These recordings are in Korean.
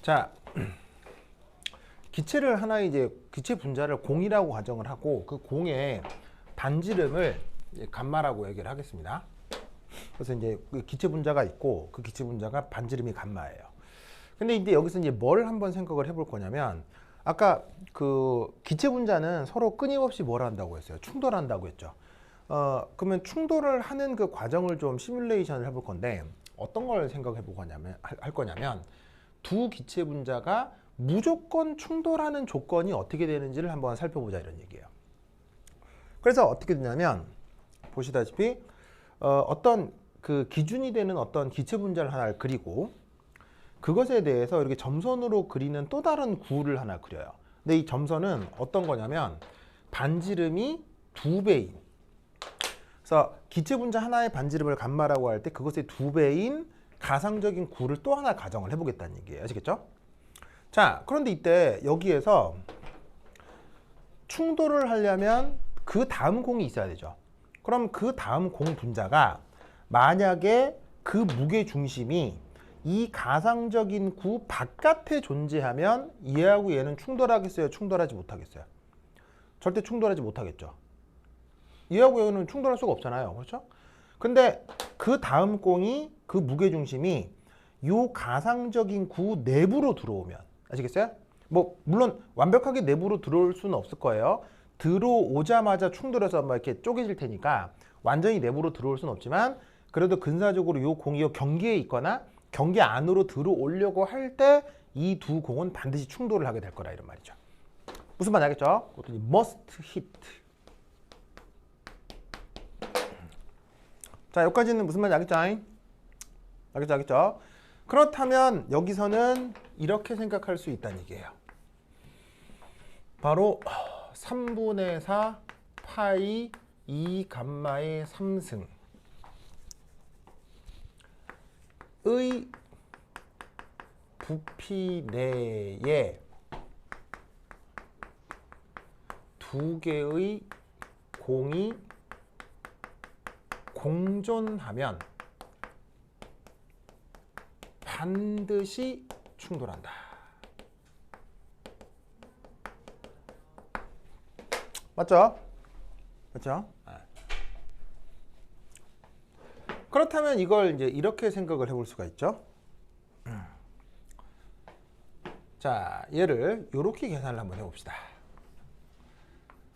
자, 기체를 하나 이제 기체 분자를 공이라고 가정을 하고 그 공의 반지름을 감마라고 얘기를 하겠습니다. 그래서 이제 그 기체 분자가 있고 그 기체 분자가 반지름이 감마예요. 근데 이제 여기서 이제 뭘 한번 생각을 해볼 거냐면 아까 그 기체 분자는 서로 끊임없이 뭘 한다고 했어요? 충돌한다고 했죠. 그러면 충돌을 하는 그 과정을 좀 시뮬레이션을 해볼 건데 어떤 걸 생각해 보냐면 할 거냐면 두 기체 분자가 무조건 충돌하는 조건이 어떻게 되는지를 한번 살펴보자 이런 얘기예요. 그래서 어떻게 되냐면 보시다시피 어떤 그 기준이 되는 어떤 기체 분자를 하나 그리고 그것에 대해서 이렇게 점선으로 그리는 또 다른 구를 하나 그려요. 근데 이 점선은 어떤 거냐면 반지름이 2배인, 그래서 기체 분자 하나의 반지름을 감마라고 할 때 그것의 2배인 가상적인 구를 또 하나 가정을 해보겠다는 얘기예요. 아시겠죠? 자, 그런데 이때 여기에서 충돌을 하려면 그 다음 공이 있어야 되죠. 그럼 그 다음 공 분자가 만약에 그 무게 중심이 이 가상적인 구 바깥에 존재하면 얘하고 얘는 충돌하겠어요? 충돌하지 못하겠어요? 절대 충돌하지 못하겠죠. 얘하고 얘는 충돌할 수가 없잖아요. 그렇죠? 근데 그 다음 공이 그 무게 중심이 요 가상적인 구 내부로 들어오면, 아시겠어요? 뭐 물론 완벽하게 내부로 들어올 수는 없을 거예요. 들어오자마자 충돌해서 막 이렇게 쪼개질 테니까 완전히 내부로 들어올 수는 없지만 그래도 근사적으로 요 공이 요 경계에 있거나 경계 안으로 들어오려고 할 때 이 두 공은 반드시 충돌을 하게 될 거라 이런 말이죠. 무슨 말인지 알겠죠? 그것도 must hit. 자, 여기까지는 무슨 말인지 알겠죠? 알겠죠? 그렇다면 여기서는 이렇게 생각할 수 있다는 얘기예요. 바로 3분의 4 파이 2 감마의 3승 의 부피 내에 두 개의 공이 공존하면 반드시 충돌한다. 맞죠? 맞죠? 그렇다면 이걸 이제 이렇게 생각을 해볼 수가 있죠. 자, 얘를 이렇게 계산을 한번 해봅시다.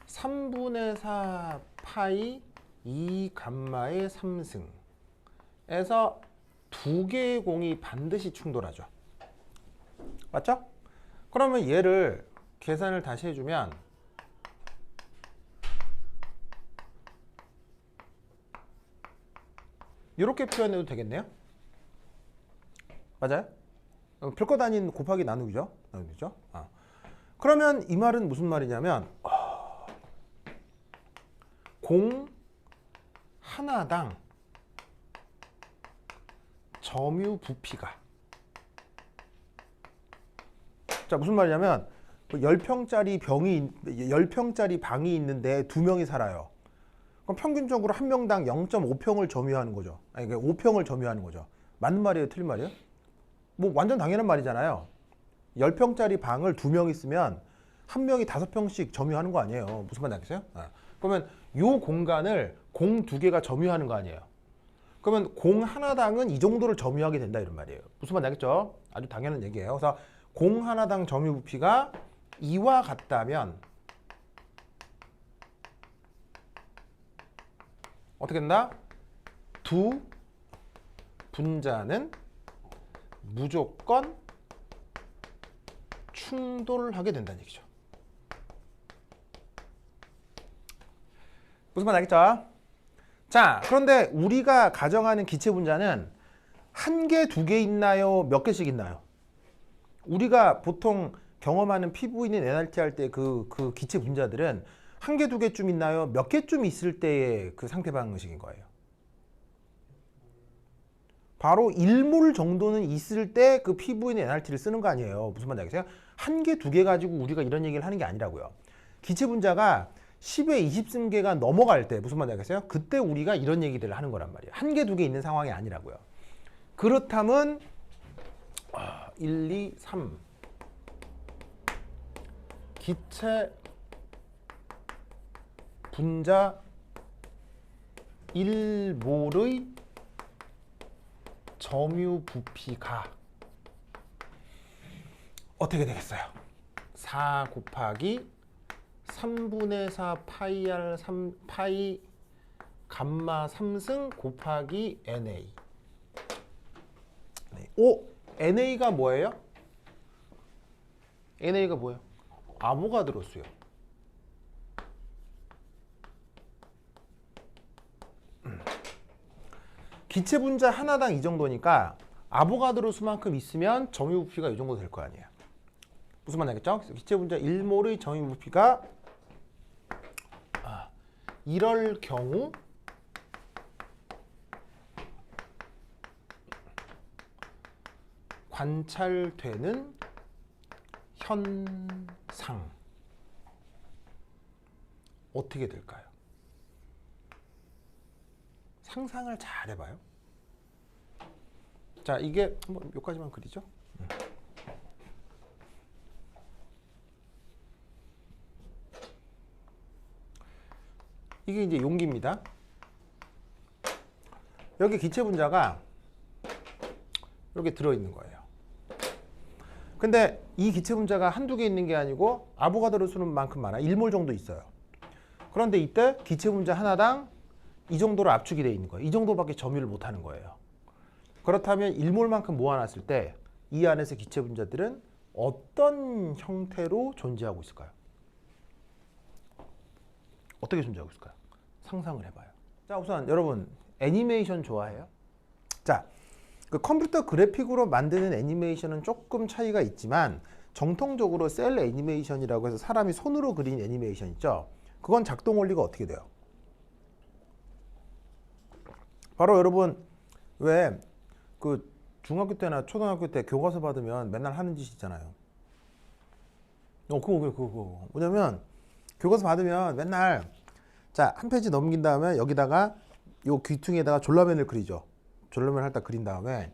3분의 4 파이 2 감마의 3승에서 두 개의 공이 반드시 충돌하죠. 맞죠? 그러면 얘를 계산을 다시 해주면 이렇게 표현해도 되겠네요. 맞아요? 별것 아닌 곱하기 나누기죠. 나누기죠. 그러면 이 말은 무슨 말이냐면 공 하나당 점유 부피가, 자 무슨 말이냐면 10평짜리 방이 있는데 2명이 살아요. 그럼 평균적으로 한 명당 0.5평을 점유하는 거죠. 아니, 그러니까 5평을 점유하는 거죠. 맞는 말이에요? 틀린 말이에요? 뭐 완전 당연한 말이잖아요. 10평짜리 방을 2명 있으면 한 명이 5평씩 점유하는 거 아니에요. 무슨 말인지 알겠어요? 그러면 요 공간을 공 2개가 점유하는 거 아니에요. 그러면 공 하나당은 이 정도를 점유하게 된다 이런 말이에요. 무슨 말인지 알겠죠? 아주 당연한 얘기예요. 그래서 공 하나당 점유 부피가 이와 같다면 어떻게 된다? 두 분자는 무조건 충돌하게 된다는 얘기죠. 무슨 말인지 알겠죠? 자, 그런데 우리가 가정하는 기체 분자는 한 개, 2개 있나요? 몇 개씩 있나요? 우리가 보통 경험하는 피부인인 NRT 할 때 그 기체 분자들은 한 개, 2개쯤 있나요? 몇 개쯤 있을 때의 그 상태 방식인 거예요. 바로 1몰 정도는 있을 때 그 피부인의 NRT를 쓰는 거 아니에요. 무슨 말인지 알겠어요? 한 개, 2개 가지고 우리가 이런 얘기를 하는 게 아니라고요. 기체 분자가 10의 20승계가 넘어갈 때 무슨 말인지 알겠어요? 그때 우리가 이런 얘기들을 하는 거란 말이에요. 한 개, 2개 있는 상황이 아니라고요. 그렇다면 1, 2, 3 기체 분자 1몰의 점유 부피가 어떻게 되겠어요? 4 곱하기 3분의 4 파이 r 3 파이 감마 3승 곱하기 NA. NA가 뭐예요? NA가 뭐예요? 아보가드로 수요. 기체 분자 하나당 이 정도니까 아보가드로 수만큼 있으면 점유 부피가 이 정도 될 거 아니에요. 무슨 말인지 알겠죠? 기체 분자 1몰의 점유 부피가 이럴 경우 관찰되는 현상 어떻게 될까요? 상상을 잘 해봐요. 자, 이게 한번 몇 가지만 그리죠. 이게 이제 용기입니다. 여기 기체 분자가 이렇게 들어있는 거예요. 근데 이 기체 분자가 한두 개 있는 게 아니고 아보가드로 수는 만큼 많아. 1몰 정도 있어요. 그런데 이때 기체 분자 하나당 이 정도로 압축이 되어 있는 거예요. 이 정도밖에 점유를 못 하는 거예요. 그렇다면 1몰만큼 모아놨을 때 이 안에서 기체 분자들은 어떤 형태로 존재하고 있을까요? 어떻게 존재하고 있을까요? 상상을 해봐요. 자, 우선 여러분 애니메이션 좋아해요? 자, 그 컴퓨터 그래픽으로 만드는 애니메이션은 조금 차이가 있지만 정통적으로 셀 애니메이션이라고 해서 사람이 손으로 그린 애니메이션 있죠? 그건 작동 원리가 어떻게 돼요? 바로 여러분 왜 그 중학교 때나 초등학교 때 교과서 받으면 맨날 하는 짓 있잖아요. 그거 뭐냐면 교과서 받으면 맨날 자, 한 페이지 넘긴 다음에 여기다가 요 귀퉁이에다가 졸라맨을 그리죠. 졸라맨 할 때 그린 다음에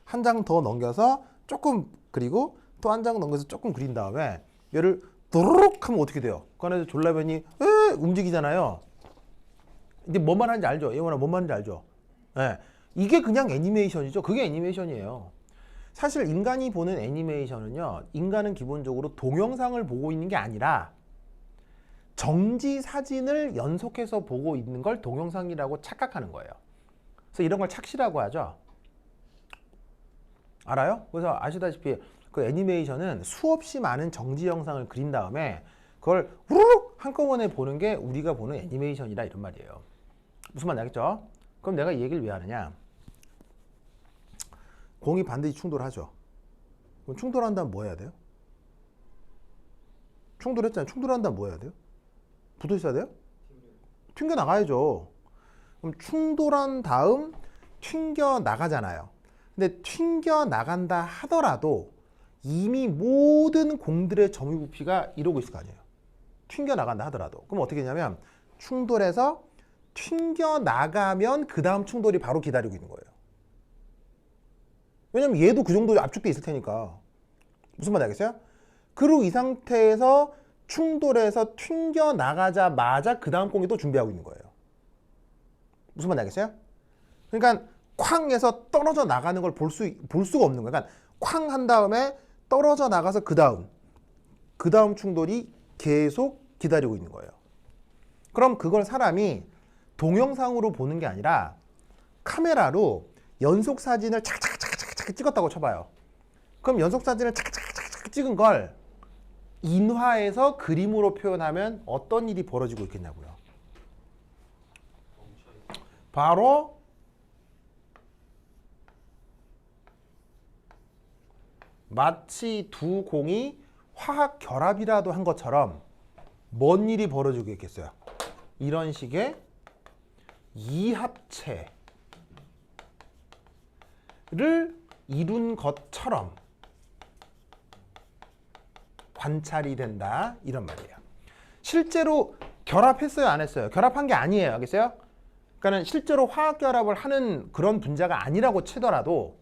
한 장 더 넘겨서 조금 그리고 또 한 장 넘겨서 조금 그린 다음에 얘를 도로록 하면 어떻게 돼요? 그 안에서 졸라맨이 움직이잖아요. 이제 뭔 말하는지 알죠? 예원아 뭔 말하는지 알죠? 네. 이게 그냥 애니메이션이죠. 그게 애니메이션이에요. 사실 인간이 보는 애니메이션은요, 인간은 기본적으로 동영상을 보고 있는 게 아니라 정지 사진을 연속해서 보고 있는 걸 동영상이라고 착각하는 거예요. 그래서 이런 걸 착시라고 하죠. 알아요? 그래서 아시다시피 그 애니메이션은 수없이 많은 정지 영상을 그린 다음에 그걸 우르륵 한꺼번에 보는 게 우리가 보는 애니메이션이라 이런 말이에요. 무슨 말인지 알겠죠? 그럼 내가 이 얘기를 왜 하느냐? 공이 반드시 충돌하죠. 그럼 충돌한다면 뭐 해야 돼요? 충돌했잖아요. 충돌한다면 뭐 해야 돼요? 붙어 있어야 돼요? 튕겨 나가야죠. 그럼 충돌한 다음 튕겨 나가잖아요. 근데 튕겨 나간다 하더라도 이미 모든 공들의 점유 부피가 이러고 있을 거 아니에요. 튕겨 나간다 하더라도. 그럼 어떻게 되냐면 충돌해서 튕겨 나가면 그 다음 충돌이 바로 기다리고 있는 거예요. 왜냐면 얘도 그 정도 압축돼 있을 테니까. 무슨 말인지 알겠어요? 그리고 이 상태에서 충돌해서 튕겨 나가자마자 그 다음 공이 또 준비하고 있는 거예요. 무슨 말인지 알겠어요? 그러니까 쾅에서 떨어져 나가는 걸 볼 수가 없는 거예요. 그러니까 쾅 한 다음에 떨어져 나가서 그 다음 충돌이 계속 기다리고 있는 거예요. 그럼 그걸 사람이 동영상으로 보는 게 아니라 카메라로 연속 사진을 착착착착착 찍었다고 쳐봐요. 그럼 연속 사진을 착착착착 찍은 걸 인화해서 그림으로 표현하면 어떤 일이 벌어지고 있겠냐고요. 바로 마치 두 공이 화학 결합이라도 한 것처럼 뭔 일이 벌어지고 있겠어요. 이런 식의 이합체를 이룬 것처럼 관찰이 된다 이런 말이에요. 실제로 결합했어요, 안 했어요? 결합한 게 아니에요, 알겠어요? 그러니까는 실제로 화학 결합을 하는 그런 분자가 아니라고 치더라도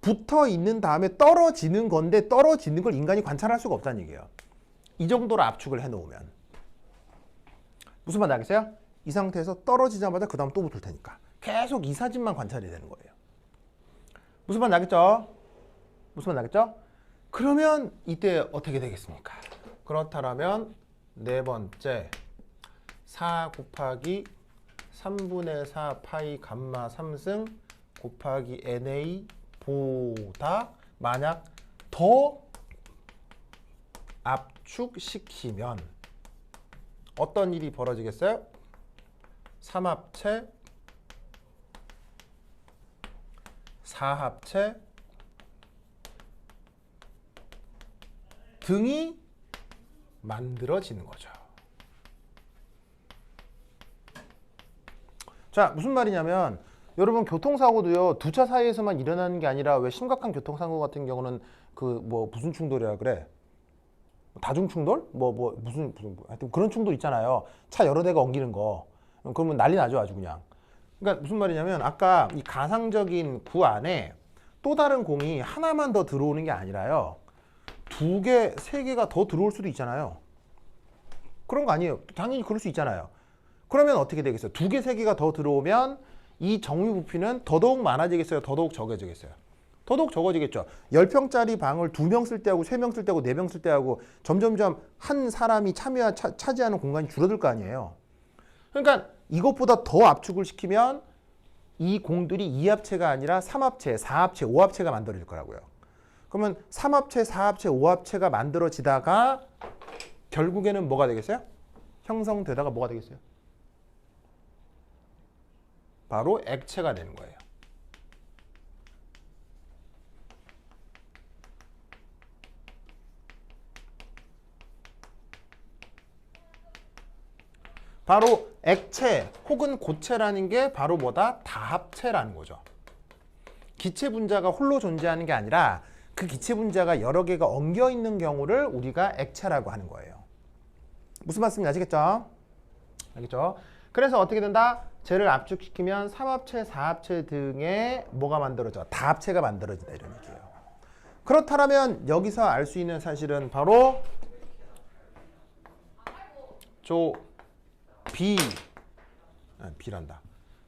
붙어 있는 다음에 떨어지는 건데 떨어지는 걸 인간이 관찰할 수가 없다는 얘기예요. 이 정도로 압축을 해놓으면. 무슨 말 알겠어요? 이 상태에서 떨어지자마자 그 다음 또 붙을 테니까. 계속 이 사진만 관찰이 되는 거예요. 무슨 말 나겠죠? 무슨 말 나겠죠? 그러면 이때 어떻게 되겠습니까? 그렇다면 네 번째 4 곱하기 3분의 4 파이 감마 3승 곱하기 NA 보다 만약 더 압축시키면 어떤 일이 벌어지겠어요? 3합체 4합체 등이 만들어지는 거죠. 자, 무슨 말이냐면 여러분 교통사고도요 두 차 사이에서만 일어나는 게 아니라 왜 심각한 교통사고 같은 경우는 그 뭐 무슨 충돌이라 그래? 다중 충돌? 무슨 하여튼 그런 충돌 있잖아요. 차 여러 대가 엉기는 거. 그러면 난리 나죠, 아주 그냥. 그러니까 무슨 말이냐면 아까 이 가상적인 구 안에 또 다른 공이 하나만 더 들어오는 게 아니라요. 두 개, 세 개가 더 들어올 수도 있잖아요. 그런 거 아니에요. 당연히 그럴 수 있잖아요. 그러면 어떻게 되겠어요? 두 개, 세 개가 더 들어오면 이 정유 부피는 더더욱 많아지겠어요? 더더욱 적어지겠어요? 더더욱 적어지겠죠. 10평짜리 방을 2명 쓸 때하고 3명 쓸 때하고 4명 쓸 때하고 점점점 한 사람이 차지하는 공간이 줄어들 거 아니에요. 그러니까 이것보다 더 압축을 시키면 이 공들이 2합체가 아니라 3합체, 4합체, 5합체가 만들어질 거라고요. 그러면 3합체, 4합체, 5합체가 만들어지다가 결국에는 뭐가 되겠어요? 형성되다가 뭐가 되겠어요? 바로 액체가 되는 거예요. 바로 액체 혹은 고체라는 게 바로 뭐다? 다합체라는 거죠. 기체 분자가 홀로 존재하는 게 아니라 그 기체 분자가 여러 개가 엉겨 있는 경우를 우리가 액체라고 하는 거예요. 무슨 말씀인지 아시겠죠? 알겠죠? 그래서 어떻게 된다? 쟤를 압축시키면 3합체, 4합체 등의 뭐가 만들어져? 다합체가 만들어진다 이런 얘기예요. 그렇다면 여기서 알 수 있는 사실은 바로 B란다.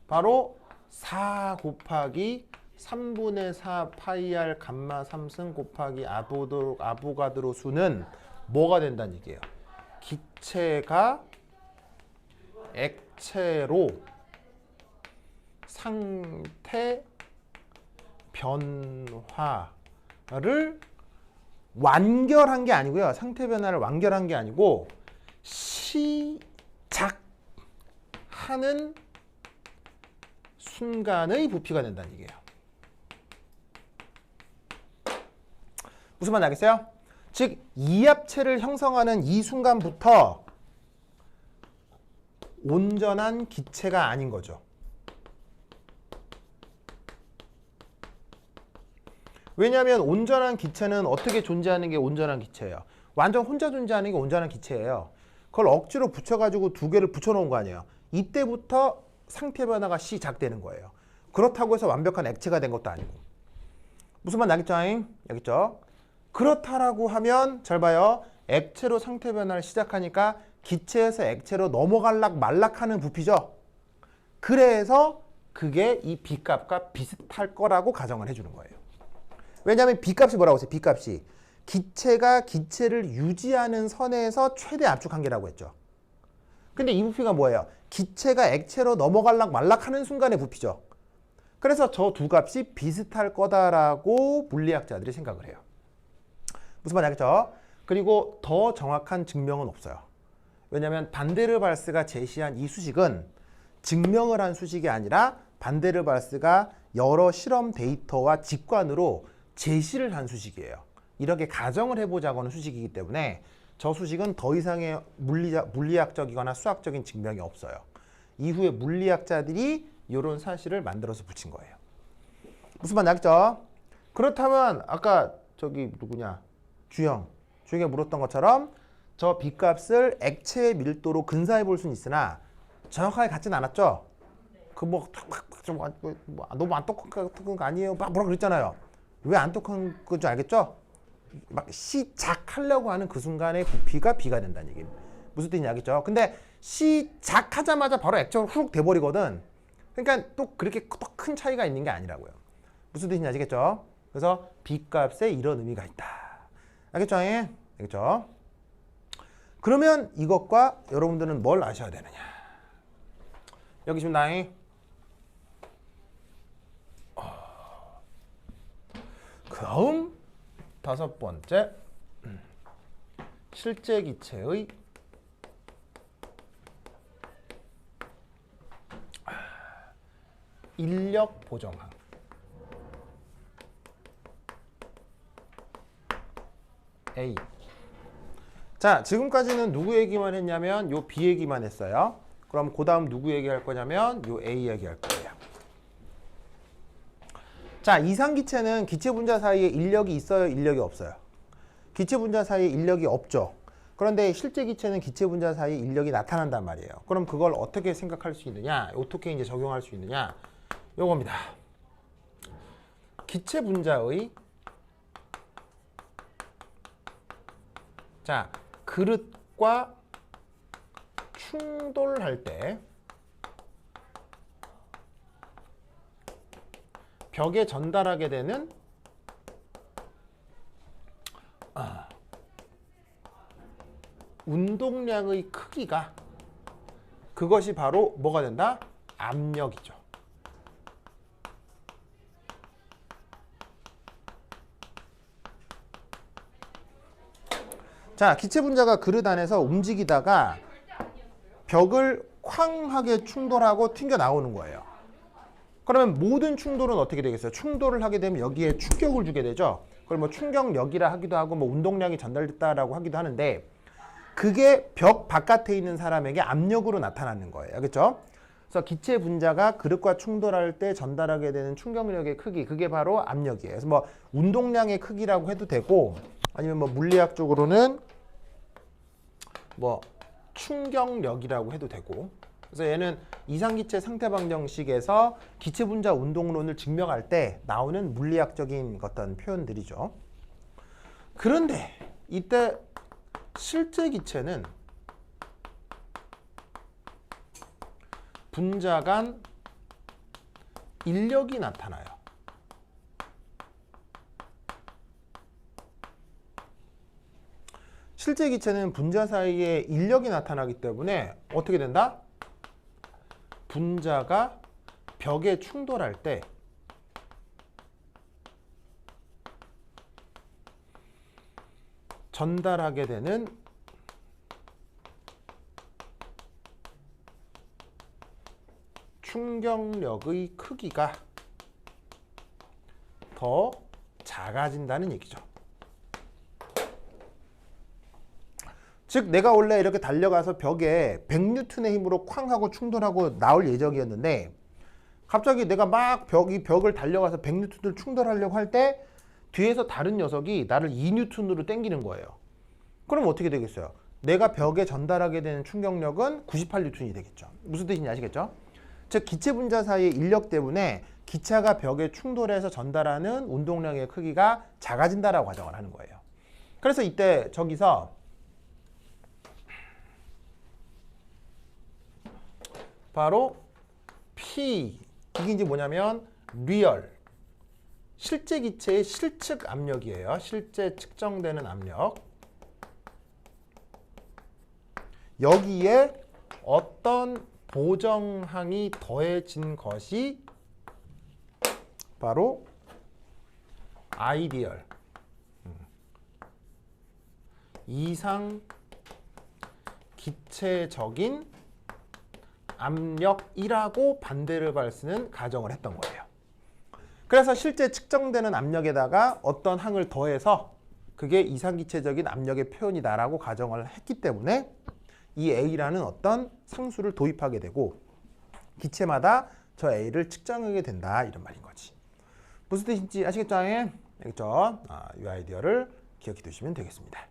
바로 4 곱하기 3분의 4 파이 r 감마 3승 곱하기 아보가드로 수는 뭐가 된다는 얘기예요. 기체가 액체로 상태 변화를 완결한 게 아니고요. 상태 변화를 완결한 게 아니고 시작하는 순간의 부피가 된다는 얘기예요. 무슨 말인지 알겠어요? 즉 이합체를 형성하는 이 순간부터 온전한 기체가 아닌 거죠. 왜냐하면 온전한 기체는 어떻게 존재하는 게 온전한 기체예요? 완전 혼자 존재하는 게 온전한 기체예요. 그걸 억지로 붙여가지고 두 개를 붙여놓은 거 아니에요. 이때부터 상태 변화가 시작되는 거예요. 그렇다고 해서 완벽한 액체가 된 것도 아니고. 무슨 말 나겠죠? 알겠죠? 그렇다라고 하면 잘 봐요. 액체로 상태 변화를 시작하니까 기체에서 액체로 넘어갈락 말락하는 부피죠. 그래서 그게 이 B값과 비슷할 거라고 가정을 해주는 거예요. 왜냐하면 B값이 뭐라고 했어요? B값이 기체가 기체를 유지하는 선에서 최대 압축 한계라고 했죠. 근데 이 부피가 뭐예요? 기체가 액체로 넘어갈락 말락하는 순간의 부피죠. 그래서 저 두 값이 비슷할 거다라고 물리학자들이 생각을 해요. 무슨 말인지 알겠죠? 그리고 더 정확한 증명은 없어요. 왜냐하면 반데르발스가 제시한 이 수식은 증명을 한 수식이 아니라 반데르발스가 여러 실험 데이터와 직관으로 제시를 한 수식이에요. 이렇게 가정을 해보자고 하는 수식이기 때문에 저 수식은 더 이상의 물리학적이거나 수학적인 증명이 없어요. 이후에 물리학자들이 이런 사실을 만들어서 붙인 거예요. 무슨 말인지 알겠죠? 그렇다면 아까 저기 누구냐? 주영이가 물었던 것처럼 저 B값을 액체의 밀도로 근사해 볼 수는 있으나 정확하게 같진 않았죠? 너무 안 똑같은 거 아니에요? 막 뭐라 그랬잖아요. 왜 안 똑똑한 건지 알겠죠? 막 시작하려고 하는 그 순간에 부피가 B가 된다는 얘기예요. 무슨 뜻인지 알겠죠? 근데 시작하자마자 바로 액정으로 훅 돼버리거든. 그러니까 또 그렇게 더 큰 차이가 있는 게 아니라고요. 무슨 뜻인지 아시겠죠? 그래서 B 값에 이런 의미가 있다. 알겠죠? 예? 알겠죠? 그러면 이것과 여러분들은 뭘 아셔야 되느냐? 여기 지금 나이 다음 5번째 실제 기체의 인력 보정항. A. 자, 지금까지는 누구 얘기만 했냐면 요 B 얘기만 했어요. 그럼 그 다음 누구 얘기할 거냐면 요 A 얘기할 거예요. 자, 이상기체는 기체 분자 사이에 인력이 있어요, 인력이 없어요? 기체 분자 사이에 인력이 없죠. 그런데 실제 기체는 기체 분자 사이에 인력이 나타난단 말이에요. 그럼 그걸 어떻게 생각할 수 있느냐? 어떻게 이제 적용할 수 있느냐? 요겁니다. 기체 분자의 자, 그릇과 충돌할 때 벽에 전달하게 되는 운동량의 크기가 그것이 바로 뭐가 된다? 압력이죠. 자, 기체 분자가 그릇 안에서 움직이다가 벽을 쾅하게 충돌하고 튕겨 나오는 거예요. 그러면 모든 충돌은 어떻게 되겠어요? 충돌을 하게 되면 여기에 충격을 주게 되죠. 그걸 뭐 충격력이라 하기도 하고 뭐 운동량이 전달됐다라고 하기도 하는데 그게 벽 바깥에 있는 사람에게 압력으로 나타나는 거예요. 알겠죠? 그래서 기체 분자가 그릇과 충돌할 때 전달하게 되는 충격력의 크기, 그게 바로 압력이에요. 그래서 뭐 운동량의 크기라고 해도 되고 아니면 뭐 물리학적으로는 뭐 충격력이라고 해도 되고. 그래서 얘는 이상기체 상태방정식에서 기체 분자 운동론을 증명할 때 나오는 물리학적인 어떤 표현들이죠. 그런데 이때 실제 기체는 분자 간 인력이 나타나요. 실제 기체는 분자 사이에 인력이 나타나기 때문에 어떻게 된다? 분자가 벽에 충돌할 때 전달하게 되는 충격력의 크기가 더 작아진다는 얘기죠. 즉 내가 원래 이렇게 달려가서 벽에 100N의 힘으로 쾅 하고 충돌하고 나올 예정이었는데 갑자기 내가 막 벽을 달려가서 100N를 충돌하려고 할 때 뒤에서 다른 녀석이 나를 2N으로 당기는 거예요. 그럼 어떻게 되겠어요? 내가 벽에 전달하게 되는 충격력은 98N이 되겠죠. 무슨 뜻인지 아시겠죠? 즉 기체 분자 사이의 인력 때문에 기체가 벽에 충돌해서 전달하는 운동량의 크기가 작아진다라고 가정을 하는 거예요. 그래서 이때 저기서 바로 P, 이게 이제 뭐냐면 리얼, 실제 기체의 실측 압력이에요. 실제 측정되는 압력. 여기에 어떤 보정항이 더해진 것이 바로 아이디얼, 이상 기체적인 압력이라고 반대를 발쓰는 가정을 했던 거예요. 그래서 실제 측정되는 압력에다가 어떤 항을 더해서 그게 이상기체적인 압력의 표현이다라고 가정을 했기 때문에 이 A라는 어떤 상수를 도입하게 되고 기체마다 저 A를 측정하게 된다, 이런 말인 거지. 무슨 뜻인지 아시겠죠? 알겠죠? 이 아이디어를 기억해 두시면 되겠습니다.